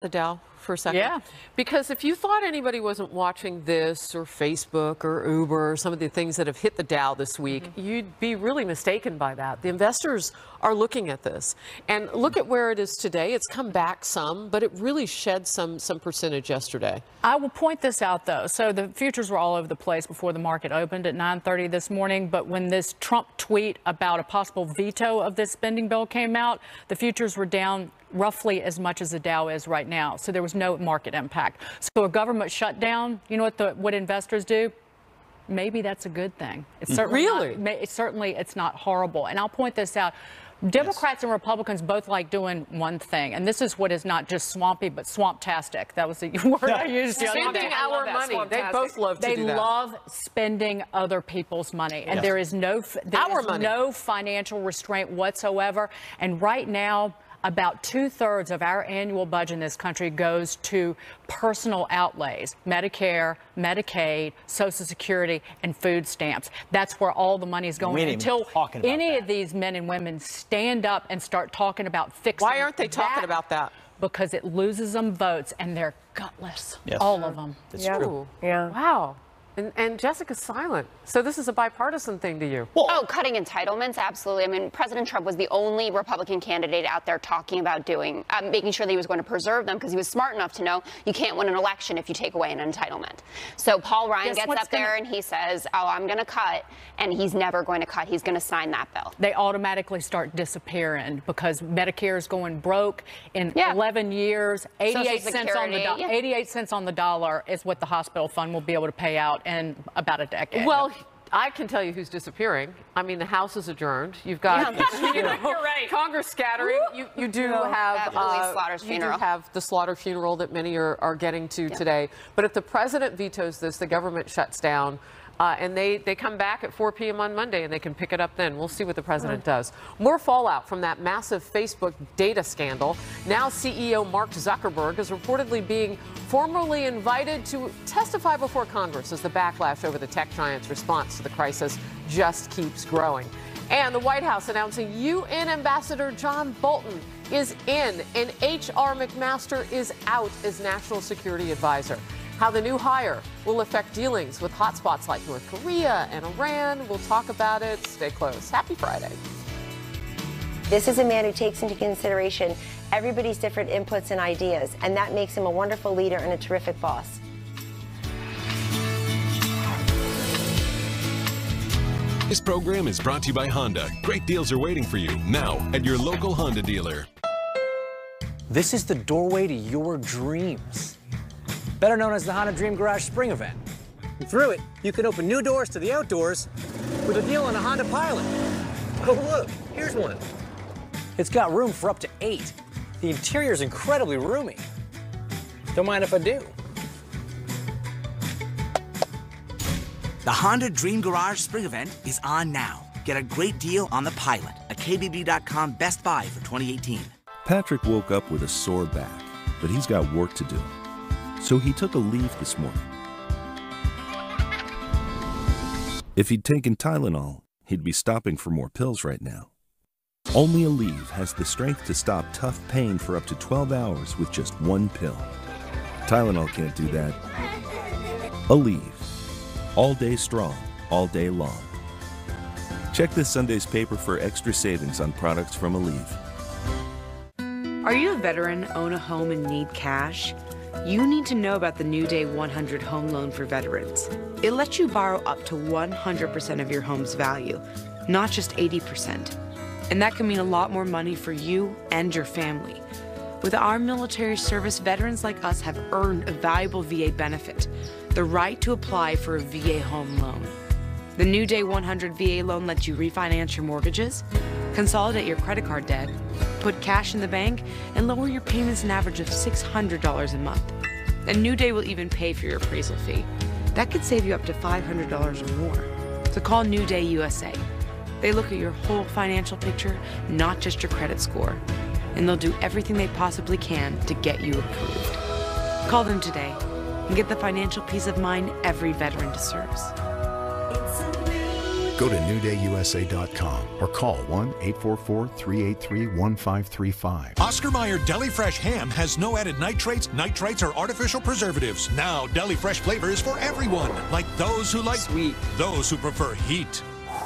the Dow for a second? Yeah. Because if you thought anybody wasn't watching this or Facebook or Uber or some of the things that have hit the Dow this week, you'd be really mistaken by that. The investors are looking at this. And look at where it is today. It's come back some, but it really shed some percentage yesterday. I will point this out, though. So the futures were all over the place before the market opened at 9:30 this morning. But when this Trump tweet about a possible veto of this spending bill came out, the futures were down roughly as much as the Dow is right now. So there was no market impact. So a government shutdown, you know what investors do? Maybe that's a good thing. It's certainly it's not horrible. And I'll point this out. Democrats and Republicans both like doing one thing, and this is what is not just swampy, but swamptastic. That was the word I used. Spending our money. They both love to do that. They love spending other people's money, and there is no financial restraint whatsoever. And right now, about 2/3 of our annual budget in this country goes to personal outlays, Medicare, Medicaid, Social Security, and food stamps. That's where all the money is going until any of these men and women stand up and start talking about fixing. Why aren't they talking about that? Because it loses them votes, and they're gutless, all of them. That's true. Yeah. Wow. And Jessica's silent. So this is a bipartisan thing to you. Oh, cutting entitlements, absolutely. I mean, President Trump was the only Republican candidate out there talking about making sure that he was going to preserve them, because he was smart enough to know you can't win an election if you take away an entitlement. So Paul Ryan gets up there and he says, oh, I'm going to cut, and he's never going to cut. He's going to sign that bill. They automatically start disappearing because Medicare is going broke in 11 years. 88 cents on the dollar is what the hospital fund will be able to pay out in about a decade. Well, I can tell you who's disappearing. I mean, the House is adjourned. You've got you're right. Congress scattering. You do have the Slaughter funeral that many are getting to today. But if the president vetoes this, the government shuts down. And they come back at 4 p.m. on Monday, and they can pick it up then. We'll see what the president does. More fallout from that massive Facebook data scandal. Now CEO Mark Zuckerberg is reportedly being formally invited to testify before Congress as the backlash over the tech giant's response to the crisis just keeps growing. And the White House announcing UN Ambassador John Bolton is in, and H.R. McMaster is out as National Security Advisor. How the new hire will affect dealings with hotspots like North Korea and Iran. We'll talk about it. Stay close. Happy Friday. This is a man who takes into consideration everybody's different inputs and ideas, and that makes him a wonderful leader and a terrific boss. This program is brought to you by Honda. Great deals are waiting for you now at your local Honda dealer. This is the doorway to your dreams, better known as the Honda Dream Garage Spring Event. And through it, you can open new doors to the outdoors with a deal on a Honda Pilot. Oh, look, here's one. It's got room for up to 8. The interior is incredibly roomy. Don't mind if I do. The Honda Dream Garage Spring Event is on now. Get a great deal on the Pilot, a KBB.com Best Buy for 2018. Patrick woke up with a sore back, but he's got work to do. So he took a leave this morning. If he'd taken Tylenol, he'd be stopping for more pills right now. Only Aleve has the strength to stop tough pain for up to 12 hours with just one pill. Tylenol can't do that. Aleve. All day strong, all day long. Check this Sunday's paper for extra savings on products from Aleve. Are you a veteran, own a home, and need cash? You need to know about the New Day 100 Home Loan for Veterans. It lets you borrow up to 100% of your home's value, not just 80%. And that can mean a lot more money for you and your family. With our military service, veterans like us have earned a valuable VA benefit, the right to apply for a VA home loan. The New Day 100 VA loan lets you refinance your mortgages, consolidate your credit card debt, put cash in the bank, and lower your payments an average of $600 a month. And New Day will even pay for your appraisal fee. That could save you up to $500 or more. So call New Day USA. They look at your whole financial picture, not just your credit score. And they'll do everything they possibly can to get you approved. Call them today and get the financial peace of mind every veteran deserves. It's a new Go to newdayusa.com or call 1-844-383-1535. Oscar Mayer Deli Fresh ham has no added nitrates, nitrites, or artificial preservatives. Now, Deli Fresh flavor is for everyone, like those who like sweet, those who prefer heat,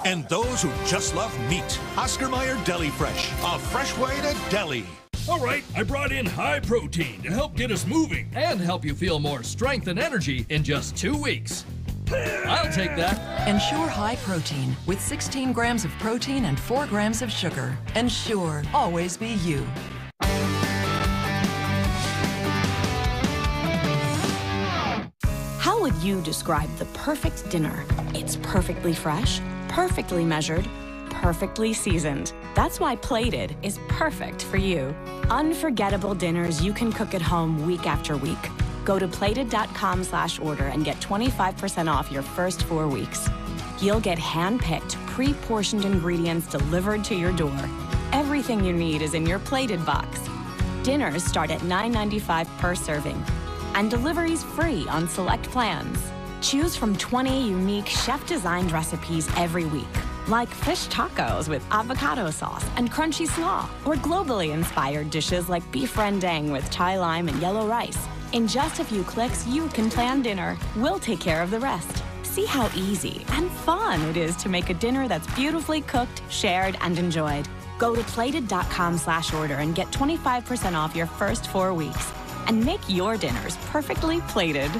and those who just love meat. Oscar Mayer Deli Fresh, a fresh way to deli. All right, I brought in high protein to help get us moving and help you feel more strength and energy in just 2 weeks. I'll take that. Ensure high protein with 16 grams of protein and 4 grams of sugar. Ensure, always be you. How would you describe the perfect dinner? It's perfectly fresh, perfectly measured, perfectly seasoned. That's why Plated is perfect for you. Unforgettable dinners you can cook at home week after week. Go to plated.com/order and get 25% off your first 4 weeks. You'll get hand-picked, pre-portioned ingredients delivered to your door. Everything you need is in your Plated box. Dinners start at $9.95 per serving, and delivery's free on select plans. Choose from 20 unique chef-designed recipes every week, like fish tacos with avocado sauce and crunchy slaw, or globally inspired dishes like beef rendang with Thai lime and yellow rice. In just a few clicks, you can plan dinner. We'll take care of the rest. See how easy and fun it is to make a dinner that's beautifully cooked, shared, and enjoyed. Go to plated.com/order and get 25% off your first 4 weeks. And make your dinners perfectly plated.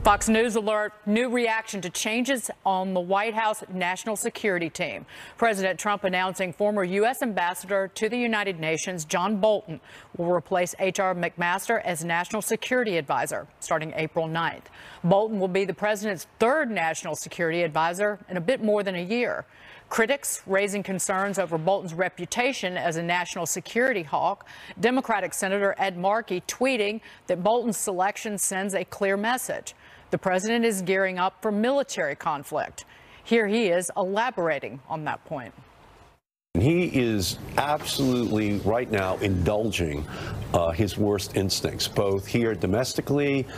Fox News alert, new reaction to changes on the White House national security team. President Trump announcing former U.S. Ambassador to the United Nations John Bolton will replace H.R. McMaster as National Security Advisor starting April 9th. Bolton will be the president's third national security advisor in a bit more than a year. Critics raising concerns over Bolton's reputation as a national security hawk. Democratic Senator Ed Markey tweeting that Bolton's selection sends a clear message. The president is gearing up for military conflict. Here he is elaborating on that point. He is absolutely right now indulging his worst instincts, both here domestically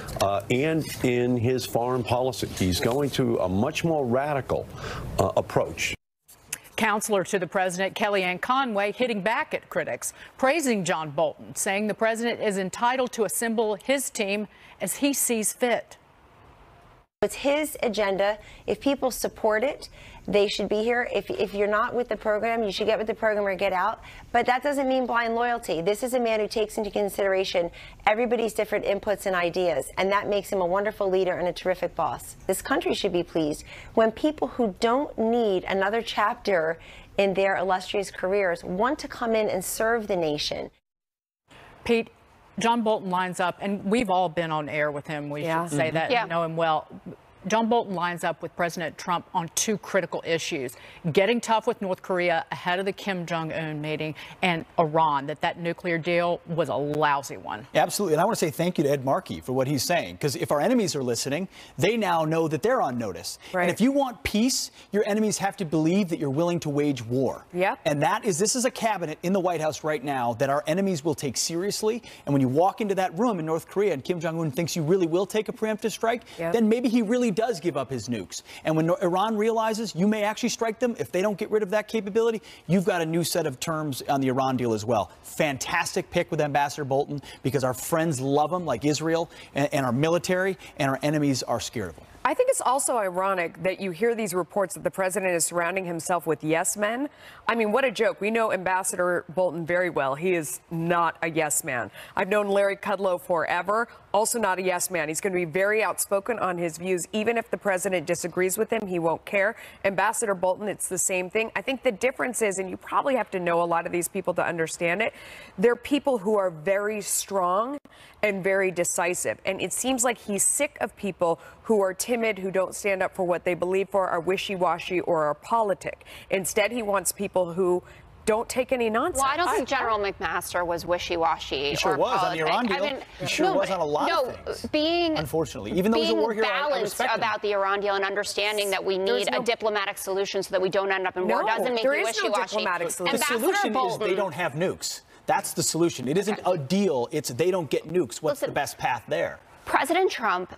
and in his foreign policy. He's going to a much more radical approach. Counselor to the president, Kellyanne Conway, hitting back at critics, praising John Bolton, saying the president is entitled to assemble his team as he sees fit. It's his agenda. If people support it, they should be here. If you're not with the program, you should get with the program or get out. But that doesn't mean blind loyalty. This is a man who takes into consideration everybody's different inputs and ideas, and that makes him a wonderful leader and a terrific boss. This country should be pleased when people who don't need another chapter in their illustrious careers want to come in and serve the nation. Pete, John Bolton lines up, and we've all been on air with him. We should say that and know him well. John Bolton lines up with President Trump on two critical issues: getting tough with North Korea ahead of the Kim Jong-un meeting, and Iran, that nuclear deal was a lousy one. Absolutely. And I want to say thank you to Ed Markey for what he's saying, because if our enemies are listening, they now know that they're on notice. Right. And if you want peace, your enemies have to believe that you're willing to wage war. Yeah. And this is a cabinet in the White House right now that our enemies will take seriously. And when you walk into that room in North Korea and Kim Jong-un thinks you really will take a preemptive strike, then maybe he really does give up his nukes. And when Iran realizes you may actually strike them if they don't get rid of that capability, you've got a new set of terms on the Iran deal as well. Fantastic pick with Ambassador Bolton, because our friends love him, like Israel, and our military, and our enemies are scared of him. I think it's also ironic that you hear these reports that the president is surrounding himself with yes men. I mean, what a joke. We know Ambassador Bolton very well. He is not a yes man. I've known Larry Kudlow forever. Also not a yes man. He's going to be very outspoken on his views. Even if the president disagrees with him, he won't care. Ambassador Bolton, it's the same thing. I think the difference is, and you probably have to know a lot of these people to understand it, they're people who are very strong and very decisive. And it seems like he's sick of people who are timid, who don't stand up for what they believe for, are wishy-washy, or are politic. Instead, he wants people who don't take any nonsense. Well, I don't think General McMaster was wishy-washy. He sure was on the Iran deal. He sure was on a lot of things. Unfortunately, even though he's a war hero, I respect him. About the Iran deal and understanding that we need a diplomatic solution so that we don't end up in war doesn't make you wishy-washy. No diplomatic solution. The solution is they don't have nukes. That's the solution. It isn't a deal. It's they don't get nukes. What's the best path there? President Trump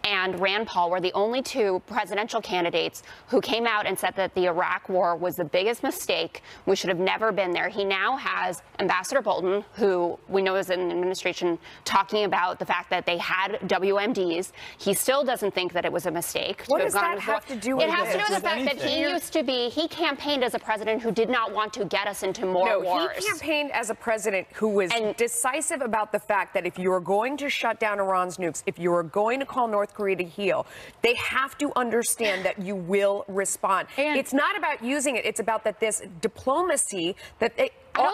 and Rand Paul were the only two presidential candidates who came out and said that the Iraq war was the biggest mistake. We should have never been there. He now has Ambassador Bolton, who we know is in the administration, talking about the fact that they had WMDs. He still doesn't think that it was a mistake. What does that have to do with it? It has to do with the fact that he campaigned as a president who did not want to get us into more wars. He campaigned as a president who was decisive about the fact that if you are going to shut down Iran's nukes, if you are going to call North Korea to heel, they have to understand that you will respond. And it's not about using it. It's about that this diplomacy that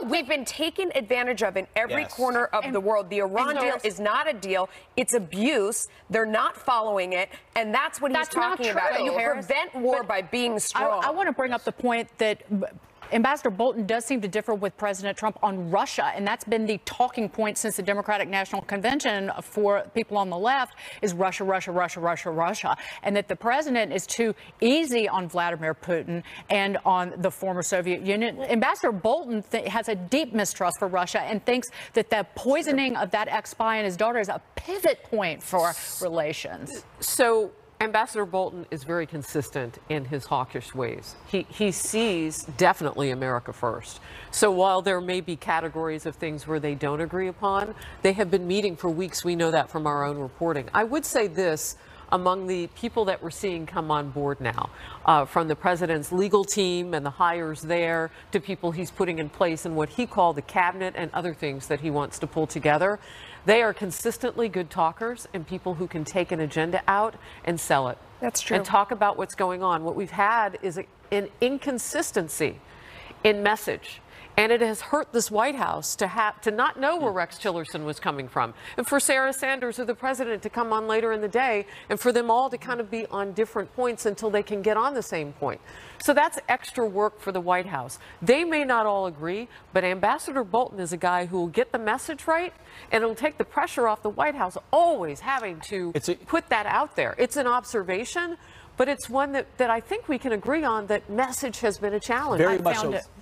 we've been taken advantage of in every corner of the world. The Iran deal is not a deal. It's abuse. They're not following it. And that's what he's talking about. You prevent war by being strong. I want to bring up the point that Ambassador Bolton does seem to differ with President Trump on Russia, and that's been the talking point since the Democratic National Convention for people on the left is Russia, Russia, Russia, Russia, Russia, and that the president is too easy on Vladimir Putin and on the former Soviet Union. Ambassador Bolton has a deep mistrust for Russia and thinks that the poisoning of that ex-spy and his daughter is a pivot point for relations. So Ambassador Bolton is very consistent in his hawkish ways. He sees definitely America first. So while there may be categories of things where they don't agree upon, they have been meeting for weeks. We know that from our own reporting. I would say this, among the people that we're seeing come on board now, from the president's legal team and the hires there to people he's putting in place and what he called the cabinet and other things that he wants to pull together, they are consistently good talkers and people who can take an agenda out and sell it. That's true. And talk about what's going on. What we've had is an inconsistency in message. And it has hurt this White House to not know where Rex Tillerson was coming from. And for Sarah Sanders or the president to come on later in the day and for them all to kind of be on different points until they can get on the same point. So that's extra work for the White House. They may not all agree, but Ambassador Bolton is a guy who will get the message right, and it'll take the pressure off the White House always having to put that out there. It's an observation, but it's one that I think we can agree on, that message has been a challenge.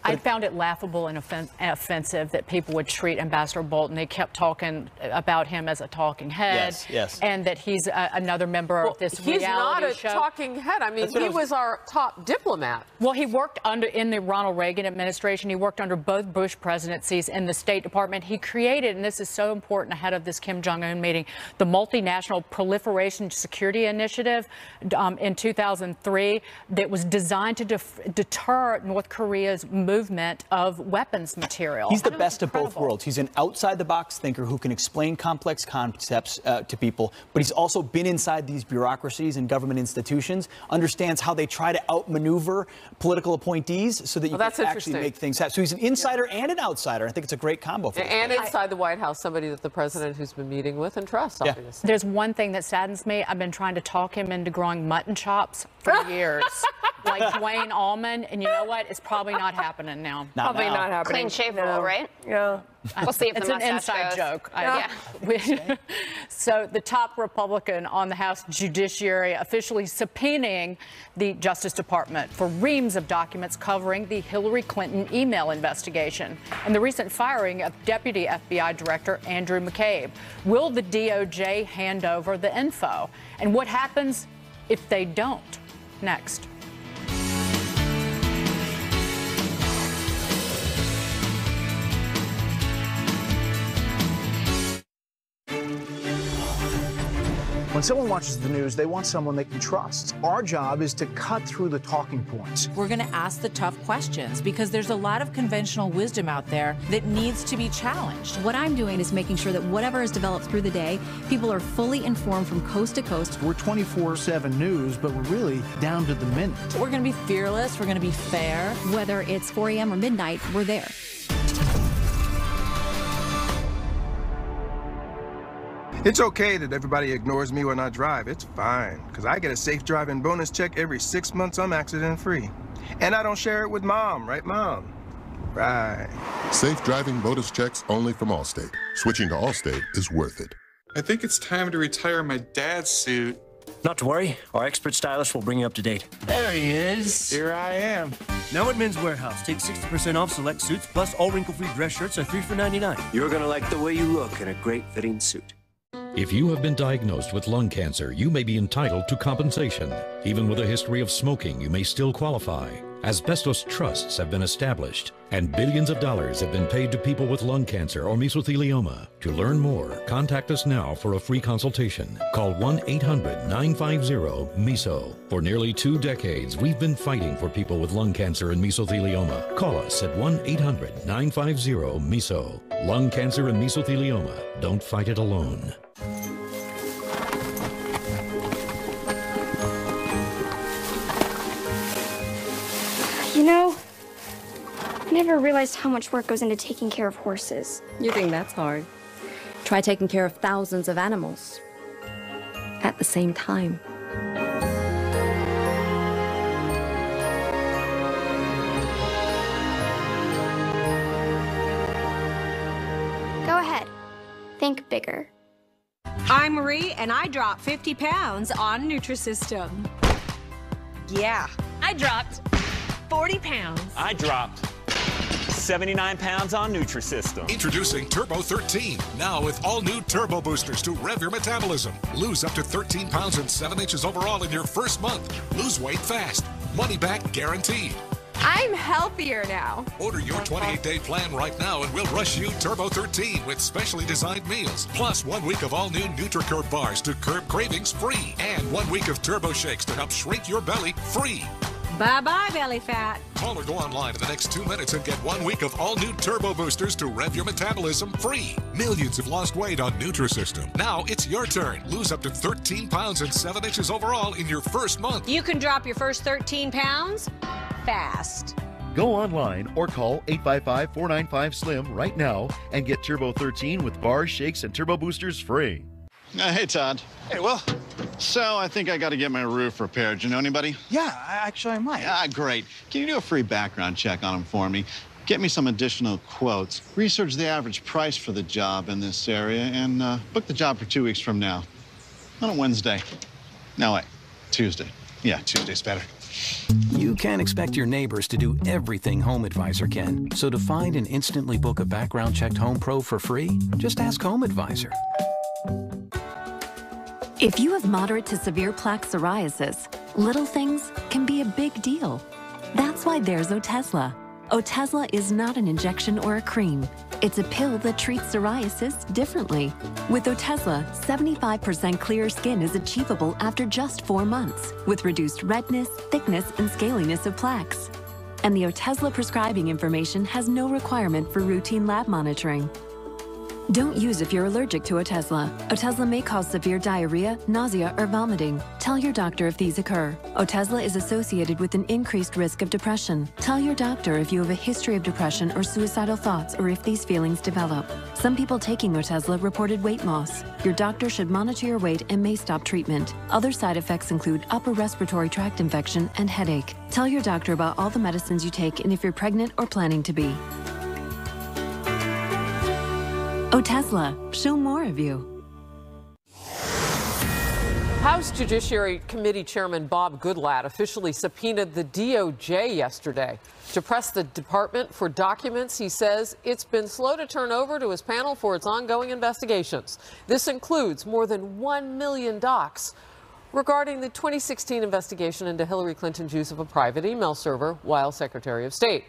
I found it laughable and offensive that people would treat Ambassador Bolton. They kept talking about him as a talking head. Yes. And that he's another member of this reality show. He's not a talking head. I mean, he was our top diplomat. Well, he worked in the Ronald Reagan administration. He worked under both Bush presidencies in the State Department. He created, and this is so important ahead of this Kim Jong-un meeting, the Multinational Proliferation Security Initiative in 2003 that was designed to deter North Korea's movement of weapons material. He's the best of both worlds. He's an outside-the-box thinker who can explain complex concepts to people, but he's also been inside these bureaucracies and government institutions, understands how they try to outmaneuver political appointees so that you can actually make things happen. So he's an insider and an outsider. I think it's a great combo for him. And inside the White House, somebody that the president who's been meeting with and trusts, obviously. There's one thing that saddens me. I've been trying to talk him into growing mutton chops for years. Like Dwayne Allman, and you know what? It's probably not happening now. Probably not happening. Clean shave rule, right? Yeah. We'll see if the mustache It's an inside goes. joke. Yeah. So the top Republican on the House Judiciary officially subpoenaing the Justice Department for reams of documents covering the Hillary Clinton email investigation and the recent firing of Deputy FBI Director Andrew McCabe. Will the DOJ hand over the info? And what happens if they don't? Next. When someone watches the news, they want someone they can trust. Our job is to cut through the talking points. We're going to ask the tough questions because there's a lot of conventional wisdom out there that needs to be challenged. What I'm doing is making sure that whatever is developed through the day, people are fully informed from coast to coast. We're 24/7 news, but we're really down to the minute. We're going to be fearless. We're going to be fair. Whether it's 4 a.m. or midnight, we're there. It's okay that everybody ignores me when I drive. It's fine, because I get a safe driving bonus check every 6 months I'm accident-free. And I don't share it with Mom, right, Mom? Right. Safe driving bonus checks only from Allstate. Switching to Allstate is worth it. I think it's time to retire my dad's suit. Not to worry, our expert stylist will bring you up to date. There he is. Here I am. Now at Men's Warehouse, take 60% off select suits, plus all wrinkle-free dress shirts are $3 for $99. You're gonna like the way you look in a great fitting suit. If you have been diagnosed with lung cancer, you may be entitled to compensation. Even with a history of smoking, you may still qualify. Asbestos trusts have been established, and billions of dollars have been paid to people with lung cancer or mesothelioma. To learn more, contact us now for a free consultation. Call 1-800-950-MESO. For nearly 2 decades, we've been fighting for people with lung cancer and mesothelioma. Call us at 1-800-950-MESO. Lung cancer and mesothelioma. Don't fight it alone. You know, I never realized how much work goes into taking care of horses. You think that's hard? Try taking care of thousands of animals at the same time. Go ahead. Think bigger. I'm Marie, and I dropped 50 pounds on Nutrisystem. Yeah, I dropped 40 pounds. I dropped 79 pounds on Nutrisystem. Introducing Turbo 13, now with all new turbo boosters to rev your metabolism. Lose up to 13 pounds and 7 inches overall in your first month. Lose weight fast. Money back guaranteed. I'm healthier now. Order your 28-day plan right now and we'll rush you Turbo 13 with specially designed meals. Plus 1 week of all new NutriCurb bars to curb cravings free. And 1 week of Turbo Shakes to help shrink your belly free. Bye-bye, belly fat. Call or go online in the next 2 minutes and get 1 week of all new turbo boosters to rev your metabolism free. Millions have lost weight on Nutrisystem. Now it's your turn. Lose up to 13 pounds and 7 inches overall in your first month. You can drop your first 13 pounds fast. Go online or call 855-495-SLIM right now and get Turbo 13 with bars, shakes, and turbo boosters free. Hey, Todd. Hey, Will. So I think I got to get my roof repaired. You know anybody? Yeah, actually I might. Ah, great. Can you do a free background check on them for me? Get me some additional quotes. Research the average price for the job in this area and book the job for 2 weeks from now. On a Wednesday. No, wait. Tuesday. Yeah, Tuesday's better. You can't expect your neighbors to do everything HomeAdvisor can. So to find and instantly book a background-checked home pro for free, just ask HomeAdvisor. If you have moderate to severe plaque psoriasis, little things can be a big deal. That's why there's Otezla. Otezla is not an injection or a cream. It's a pill that treats psoriasis differently. With Otezla, 75% clear skin is achievable after just 4 months, with reduced redness, thickness, and scaliness of plaques. And the Otezla prescribing information has no requirement for routine lab monitoring. Don't use if you're allergic to Otezla. Otezla may cause severe diarrhea, nausea, or vomiting. Tell your doctor if these occur. Otezla is associated with an increased risk of depression. Tell your doctor if you have a history of depression or suicidal thoughts or if these feelings develop. Some people taking Otezla reported weight loss. Your doctor should monitor your weight and may stop treatment. Other side effects include upper respiratory tract infection and headache. Tell your doctor about all the medicines you take and if you're pregnant or planning to be. Otezla, show more of you. House Judiciary Committee Chairman Bob Goodlatte officially subpoenaed the DOJ yesterday to press the department for documents he says it's been slow to turn over to his panel for its ongoing investigations. This includes more than 1 million docs regarding the 2016 investigation into Hillary Clinton's use of a private email server while Secretary of State,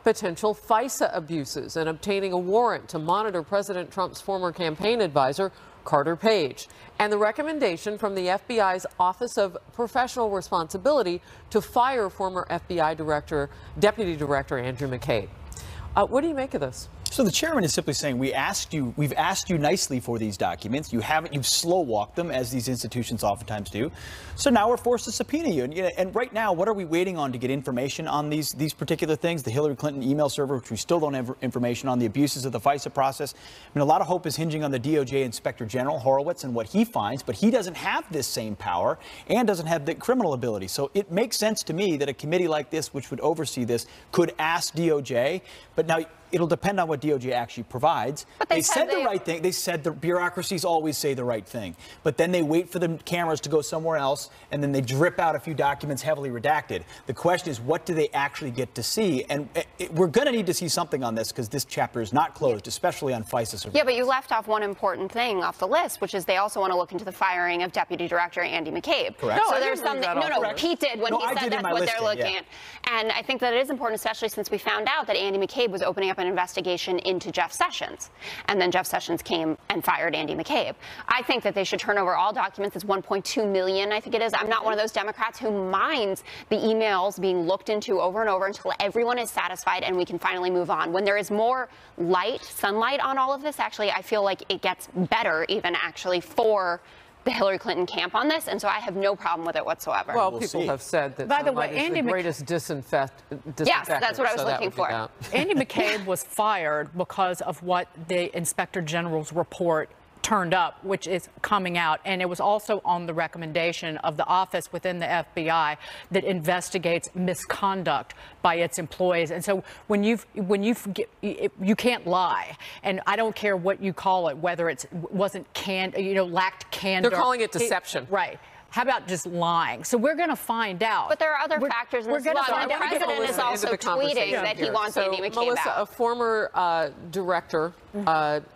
potential FISA abuses, and obtaining a warrant to monitor President Trump's former campaign advisor, Carter Page, and the recommendation from the FBI's Office of Professional Responsibility to fire former FBI Deputy Director Andrew McCabe. What do you make of this? So the chairman is simply saying we've asked you nicely for these documents. You haven't. You've slow walked them, as these institutions oftentimes do. So now we're forced to subpoena you. And right now, what are we waiting on to get information on these particular things? The Hillary Clinton email server, which we still don't have information on, the abuses of the FISA process. I mean, a lot of hope is hinging on the DOJ Inspector General Horowitz and what he finds, but he doesn't have this same power and doesn't have the criminal ability. So it makes sense to me that a committee like this, which would oversee this, could ask DOJ. But now, it'll depend on what DOJ actually provides. But they said the right thing. They said the bureaucracies always say the right thing. But then they wait for the cameras to go somewhere else, and then they drip out a few documents heavily redacted. The question is, what do they actually get to see? And we're going to need to see something on this because this chapter is not closed, especially on FISA surveillance. Yeah, but you left off one important thing off the list, which is they also want to look into the firing of Deputy Director Andy McCabe. Correct. So there's something. No, Pete did when he said that's what they're looking at. And I think that it is important, especially since we found out that Andy McCabe was opening up an investigation into Jeff Sessions. And then Jeff Sessions came and fired Andy McCabe. I think that they should turn over all documents. It's 1.2 million, I think it is. I'm not one of those Democrats who minds the emails being looked into over and over until everyone is satisfied and we can finally move on. When there is more sunlight on all of this, actually, I feel like it gets better even actually for the Hillary Clinton camp on this, and so I have no problem with it whatsoever. Well, people have said that sunlight is the greatest disinfectant. Yes, that's what I was looking for. Andy McCabe was fired because of what the Inspector General's report turned up, which is coming out, and it was also on the recommendation of the office within the FBI that investigates misconduct by its employees. And so when you can't lie, and I don't care what you call it, whether it lacked candor. They're calling it deception. Right. How about just lying? So we're going to find out. But there are other factors in this as well. The president is also tweeting that he wants Andy McCabe Melissa, out. a former director,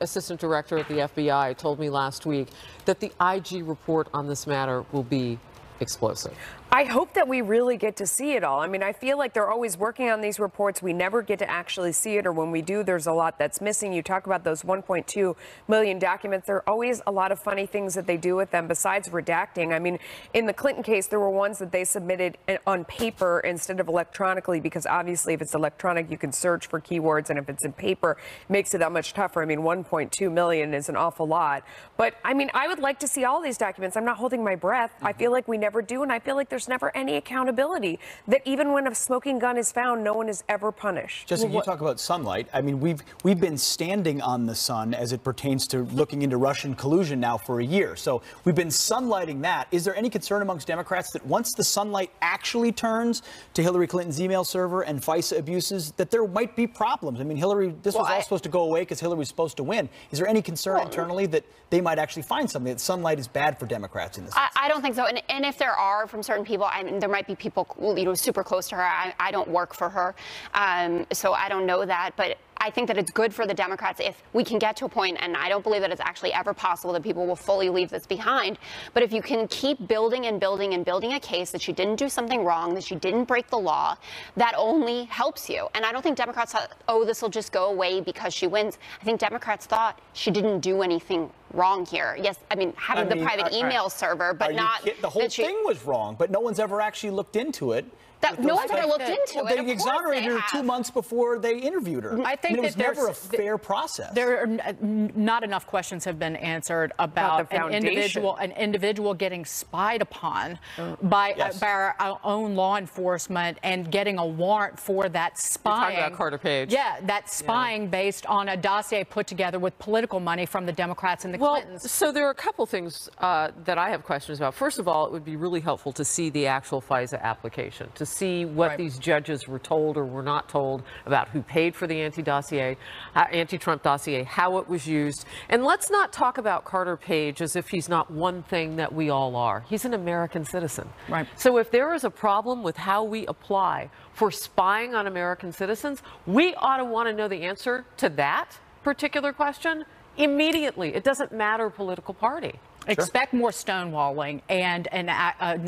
assistant director at the FBI, told me last week that the IG report on this matter will be explosive. I hope that we really get to see it all. I mean, I feel like they're always working on these reports. We never get to actually see it, or when we do, there's a lot that's missing. You talk about those 1.2 million documents. There are always a lot of funny things that they do with them besides redacting. I mean, in the Clinton case, there were ones that they submitted on paper instead of electronically, because obviously if it's electronic, you can search for keywords, and if it's in paper, it makes it that much tougher. I mean, 1.2 million is an awful lot. But, I mean, I would like to see all these documents. I'm not holding my breath. I feel like we never do, and I feel like there's never any accountability, that even when a smoking gun is found, no one is ever punished. Jessica, you talk about sunlight. I mean, we've been standing on the sun as it pertains to looking into Russian collusion now for a year. So we've been sunlighting that. Is there any concern amongst Democrats that once the sunlight actually turns to Hillary Clinton's email server and FISA abuses, that there might be problems? I mean, this was all supposed to go away because Hillary was supposed to win. Is there any concern internally that they might actually find something, that sunlight is bad for Democrats in this? I don't think so. And if there are from certain people, I mean, there might be people, super close to her. I don't work for her, so I don't know that. But I think that it's good for the Democrats if we can get to a point, and I don't believe that it's actually ever possible that people will fully leave this behind. But if you can keep building and building and building a case that she didn't do something wrong, that she didn't break the law, that only helps you. And I don't think Democrats thought, oh, this will just go away because she wins. I think Democrats thought she didn't do anything wrong here. Yes, I mean, having the private email server, but not... The whole thing was wrong, but no one's ever actually looked into it. No one's ever looked into it. They exonerated her 2 months before they interviewed her. I think it was never a fair process. There are not enough questions have been answered about an individual getting spied upon by our own law enforcement and getting a warrant for that spying. You're talking about Carter Page. Yeah, that spying based on a dossier put together with political money from the Democrats and the Clintons. So there are a couple things that I have questions about. First of all, it would be really helpful to see the actual FISA application, to see what these judges were told or were not told about who paid for the anti-Trump dossier, how it was used. And let's not talk about Carter Page as if he's not one thing that we all are. He's an American citizen. Right. So if there is a problem with how we apply for spying on American citizens, we ought to want to know the answer to that particular question immediately. It doesn't matter political party. Expect more stonewalling and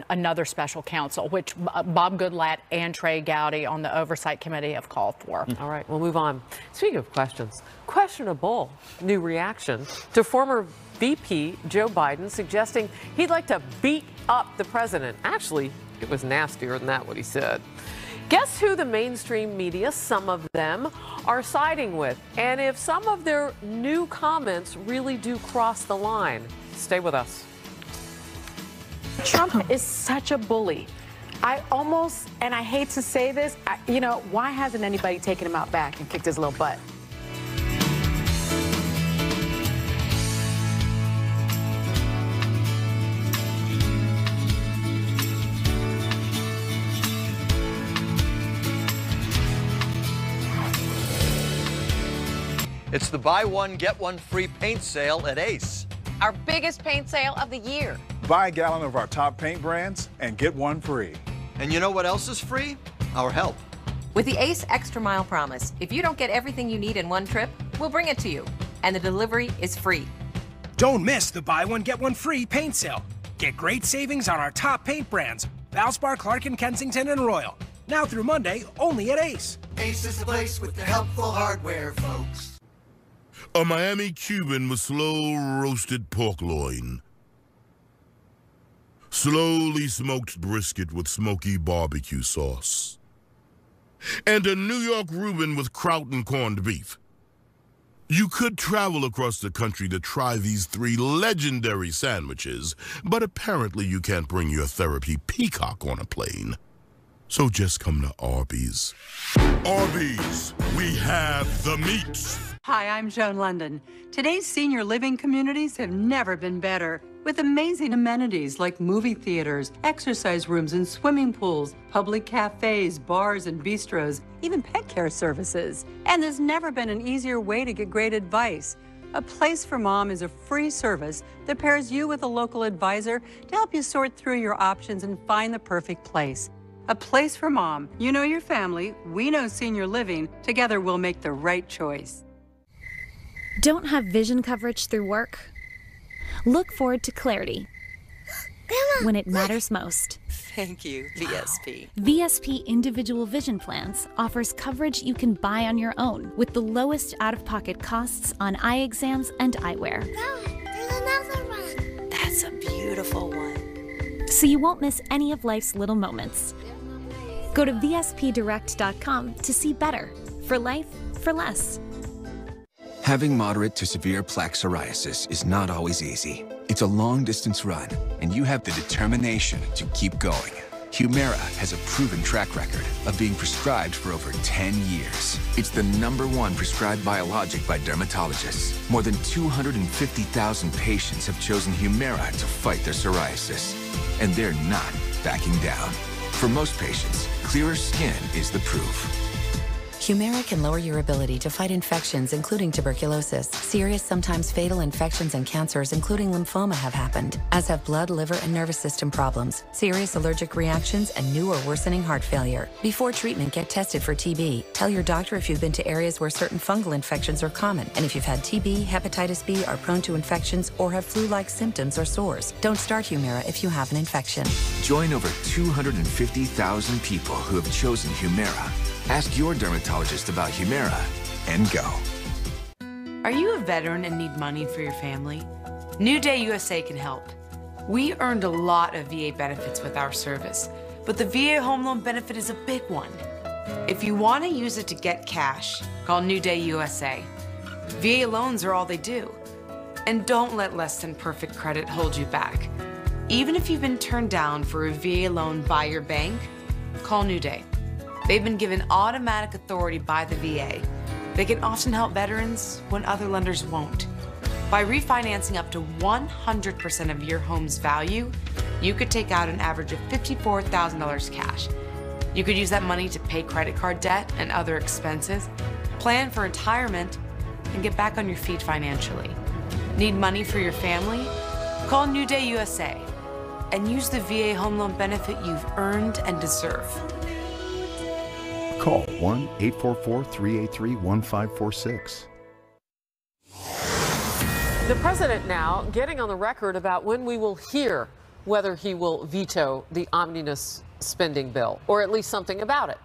another special counsel, which Bob Goodlatte and Trey Gowdy on the Oversight Committee have called for. All right, we'll move on. Speaking of questions, questionable new reaction to former VP Joe Biden suggesting he'd like to beat up the president. Actually, it was nastier than that, what he said. Guess who the mainstream media, some of them, are siding with? And if some of their new comments really do cross the line. Stay with us. Trump is such a bully. I almost, and I hate to say this, why hasn't anybody taken him out back and kicked his little butt? It's the buy one, get one free paint sale at Ace. Our biggest paint sale of the year. Buy a gallon of our top paint brands and get one free. And you know what else is free? Our help. With the Ace Extra Mile Promise, if you don't get everything you need in one trip, we'll bring it to you. And the delivery is free. Don't miss the buy one, get one free paint sale. Get great savings on our top paint brands, Valspar, Clark & Kensington, and Royal. Now through Monday, only at Ace. Ace is the place with the helpful hardware, folks. A Miami Cuban with slow roasted pork loin. Slowly smoked brisket with smoky barbecue sauce. And a New York Reuben with kraut and corned beef. You could travel across the country to try these 3 legendary sandwiches, but apparently you can't bring your therapy peacock on a plane. So just come to Arby's. Arby's, we have the meats. Hi, I'm Joan London. Today's senior living communities have never been better. With amazing amenities like movie theaters, exercise rooms and swimming pools, public cafes, bars and bistros, even pet care services. And there's never been an easier way to get great advice. A Place for Mom is a free service that pairs you with a local advisor to help you sort through your options and find the perfect place. A Place for Mom. You know your family, we know senior living. Together we'll make the right choice. Don't have vision coverage through work? Look forward to clarity when it matters most. Thank you, VSP. VSP Individual Vision Plans offers coverage you can buy on your own with the lowest out-of-pocket costs on eye exams and eyewear. There's another one. That's a beautiful one. So you won't miss any of life's little moments. Go to VSPdirect.com to see better. For life, for less. Having moderate to severe plaque psoriasis is not always easy. It's a long-distance run, and you have the determination to keep going. Humira has a proven track record of being prescribed for over 10 years. It's the #1 prescribed biologic by dermatologists. More than 250,000 patients have chosen Humira to fight their psoriasis, and they're not backing down. For most patients, clearer skin is the proof. Humira can lower your ability to fight infections, including tuberculosis. Serious, sometimes fatal infections and cancers, including lymphoma, have happened, as have blood, liver, and nervous system problems, serious allergic reactions, and new or worsening heart failure. Before treatment, get tested for TB. Tell your doctor if you've been to areas where certain fungal infections are common, and if you've had TB, hepatitis B, are prone to infections, or have flu-like symptoms or sores. Don't start Humira if you have an infection. Join over 250,000 people who have chosen Humira. Ask your dermatologist about Humira and go. Are you a veteran and need money for your family? New Day USA can help. We earned a lot of VA benefits with our service, but the VA home loan benefit is a big one. If you want to use it to get cash, call New Day USA. VA loans are all they do. And don't let less than perfect credit hold you back. Even if you've been turned down for a VA loan by your bank, call New Day. They've been given automatic authority by the VA. They can often help veterans when other lenders won't. By refinancing up to 100% of your home's value, you could take out an average of $54,000 cash. You could use that money to pay credit card debt and other expenses, plan for retirement, and get back on your feet financially. Need money for your family? Call New Day USA and use the VA home loan benefit you've earned and deserve. Call 1-844-383-1546. The president now getting on the record about when we will hear whether he will veto the omnibus spending bill, or at least something about it.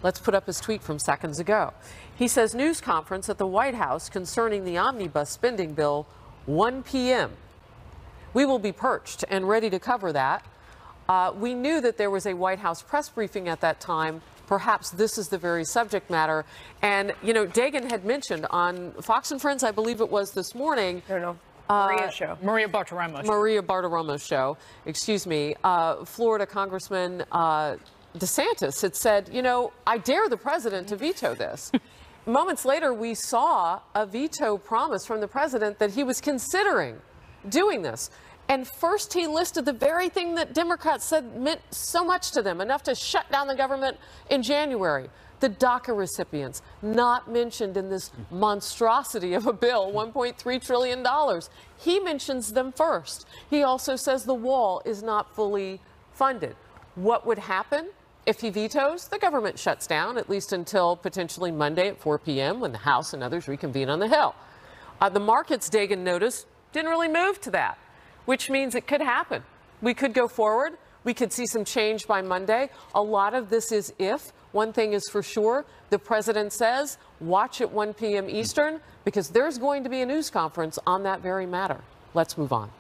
Let's put up his tweet from seconds ago. He says, news conference at the White House concerning the omnibus spending bill, 1 p.m. We will be perched and ready to cover that. We knew that there was a White House press briefing at that time. Perhaps this is the very subject matter. And, you know, Dagan had mentioned on Fox and Friends, I believe it was this morning. Maria's show. Maria Bartiromo's show. Maria Bartiromo's show, excuse me. Florida Congressman DeSantis had said, you know, I dare the president to veto this. Moments later, we saw a veto promise from the president that he was considering doing this. And first he listed the very thing that Democrats said meant so much to them, enough to shut down the government in January. The DACA recipients, not mentioned in this monstrosity of a bill, $1.3 trillion. He mentions them first. He also says the wall is not fully funded. What would happen if he vetoes? The government shuts down, at least until potentially Monday at 4 p.m. when the House and others reconvene on the Hill. The market's Dagen notice didn't really move to that, which means it could happen. We could go forward. We could see some change by Monday. A lot of this is if. One thing is for sure, the president says, watch at 1 p.m. Eastern, because there's going to be a news conference on that very matter. Let's move on.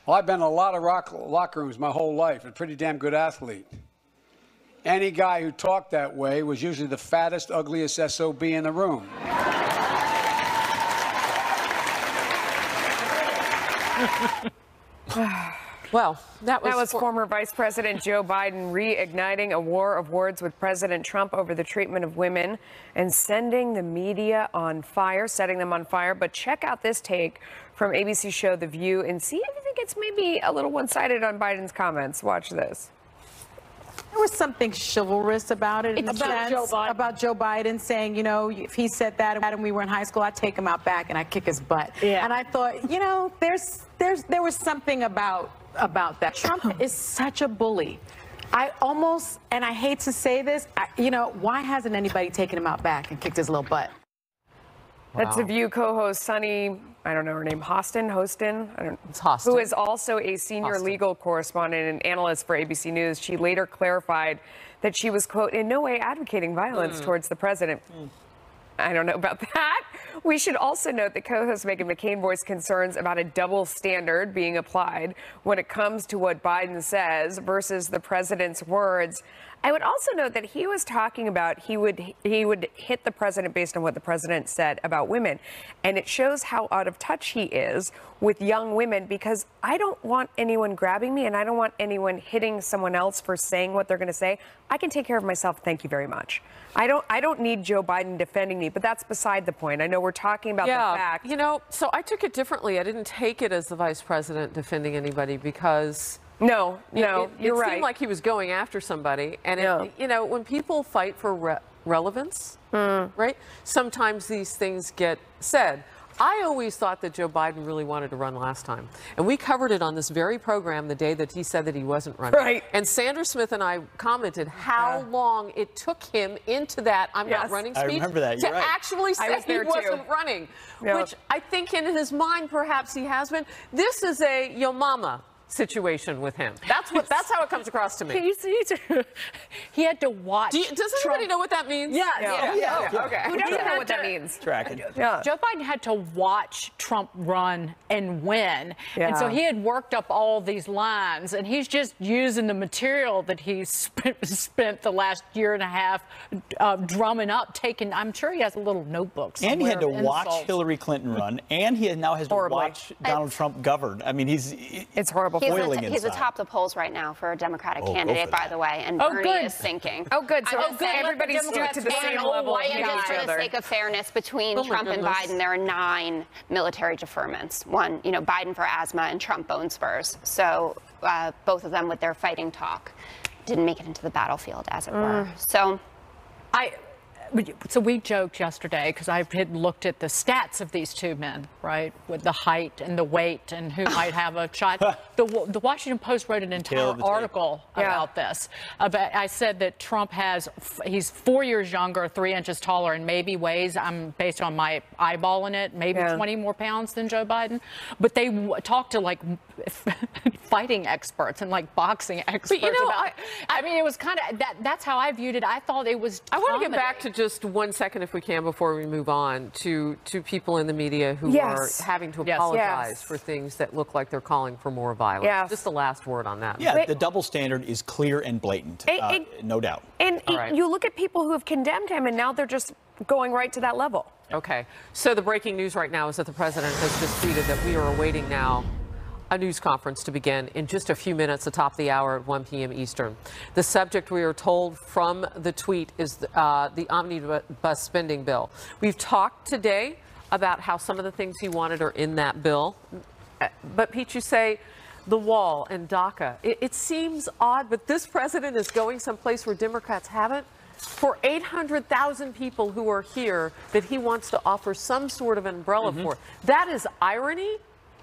Well, I've been in a lot of locker rooms my whole life, a pretty damn good athlete. Any guy who talked that way was usually the fattest, ugliest SOB in the room. Well, that was former Vice President Joe Biden reigniting a war of words with President Trump over the treatment of women and sending the media on fire, setting them on fire. But check out this take from ABC show The View and see if you think it's maybe a little one-sided on Biden's comments. Watch this. There was something chivalrous about it. About Joe Biden saying, you know, if he said that and we were in high school, I'd take him out back and I'd kick his butt. Yeah. And I thought, you know, there was something about that. Trump is such a bully. I almost, and I hate to say this, you know, why hasn't anybody taken him out back and kicked his little butt? Wow. That's The View co-host Sunny, I don't know her name, Hostin, it's Hostin, who is also a senior legal correspondent and analyst for ABC News. She later clarified that she was, quote, in no way advocating violence towards the president. I don't know about that. We should also note that co-host Meghan McCain voiced concerns about a double standard being applied when it comes to what Biden says versus the president's words. I would also note that he was talking about he would hit the president based on what the president said about women. And it shows how out of touch he is with young women, because I don't want anyone grabbing me and I don't want anyone hitting someone else for saying what they're going to say. I can take care of myself. Thank you very much. I don't need Joe Biden defending me, but that's beside the point. I know we're talking about the fact. You know, so I took it differently. I didn't take it as the vice president defending anybody, because you're right. It seemed like he was going after somebody. And, you know, when people fight for relevance, right, sometimes these things get said. I always thought that Joe Biden really wanted to run last time. And we covered it on this very program the day that he said that he wasn't running. Right. And Sandra Smith and I commented how long it took him into that I'm not running speech. I remember that. You're to right. actually say he wasn't running, which I think in his mind perhaps he has been. This is a yo mama situation with him. That's how it comes across to me. He had to watch. Does everybody know what that means? Yeah. Okay. Who doesn't know what that means? Joe Biden had to watch Trump run and win. And so he had worked up all these lines, and he's just using the material that he's spent the last year and a half drumming up, I'm sure he has a little notebook somewhere. And he had to watch Hillary Clinton run, and he now has to watch Donald Trump govern. I mean, it's horrible. He's atop the polls right now for a Democratic candidate, by the way, and Bernie is sinking. Oh, good. So everybody's stood to the same level. And just for the sake of fairness, between Trump and Biden, there are 9 military deferments. One, you know, Biden for asthma and Trump bone spurs. So both of them, with their fighting talk, didn't make it into the battlefield, as it were. So we joked yesterday, because I had looked at the stats of these two men, right, with the height and the weight and who might have a shot. The Washington Post wrote an entire article about this. I said that Trump he's 4 years younger, 3 inches taller, and maybe weighs, based on my eyeballing it, maybe 20 more pounds than Joe Biden. But they talked to like fighting experts and like boxing experts. But, you know, I mean, it was kind of that's how I viewed it. I thought it was. I want to get back to just 1 second, if we can, before we move on to people in the media who are having to apologize for things that look like they're calling for more violence. Just the last word on that. Yeah, the double standard is clear and blatant, no doubt. And you look at people who have condemned him, and now they're just going right to that level. Okay. So the breaking news right now is that the president has just tweeted that we are awaiting now a news conference to begin in just a few minutes atop the hour at 1 p.m. Eastern. The subject, we are told from the tweet, is the omnibus spending bill. We've talked today about how some of the things he wanted are in that bill. But Pete, you say the wall and DACA. It seems odd, but this president is going someplace where Democrats haven't. For 800,000 people who are here that he wants to offer some sort of umbrella for. That is irony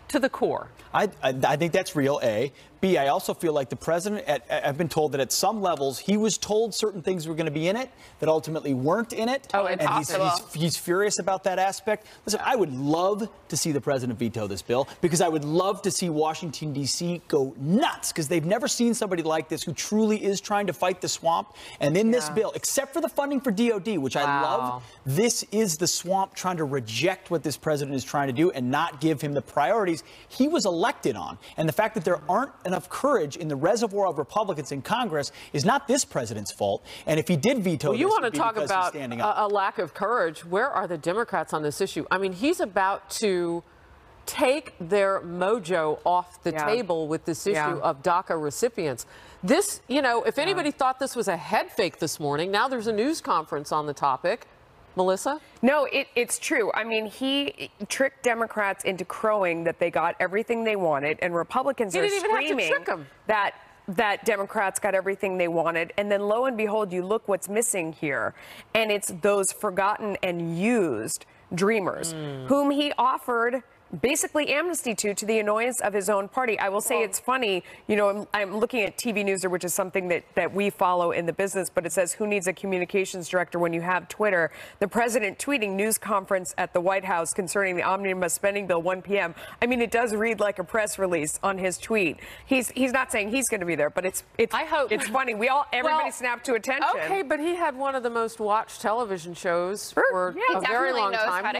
to the core. I think that's real, A. B, I also feel like the president, I've been told that at some levels he was told certain things were going to be in it that ultimately weren't in it. Oh, and he's furious about that aspect. Listen, I would love to see the president veto this bill because I would love to see Washington, D.C. go nuts because they've never seen somebody like this who truly is trying to fight the swamp. And in this bill, except for the funding for DOD, which I love, this is the swamp trying to reject what this president is trying to do and not give him the priorities he was elected on. And the fact that there aren't enough courage in the reservoir of Republicans in Congress is not this president's fault. And if he did veto this, you want it would to be talk because about he's standing up. a lack of courage. Where are the Democrats on this issue? I mean, he's about to take their mojo off the table with this issue of DACA recipients. This, you know, if anybody thought this was a head fake this morning, now there's a news conference on the topic. Melissa? No, it's true. I mean, he tricked Democrats into crowing that they got everything they wanted, and Republicans are screaming that Democrats got everything they wanted. And then lo and behold, you look what's missing here. And it's those forgotten and used dreamers whom he offered basically amnesty to the annoyance of his own party. I will say it's funny, you know, I'm looking at TV Newser, which is something that we follow in the business, but it says, who needs a communications director when you have Twitter? The president tweeting news conference at the White House concerning the omnibus spending bill, 1 p.m. I mean, it does read like a press release on his tweet. He's not saying he's going to be there, but it's funny. Everybody snapped to attention. Okay, but he had one of the most watched television shows for a very long time.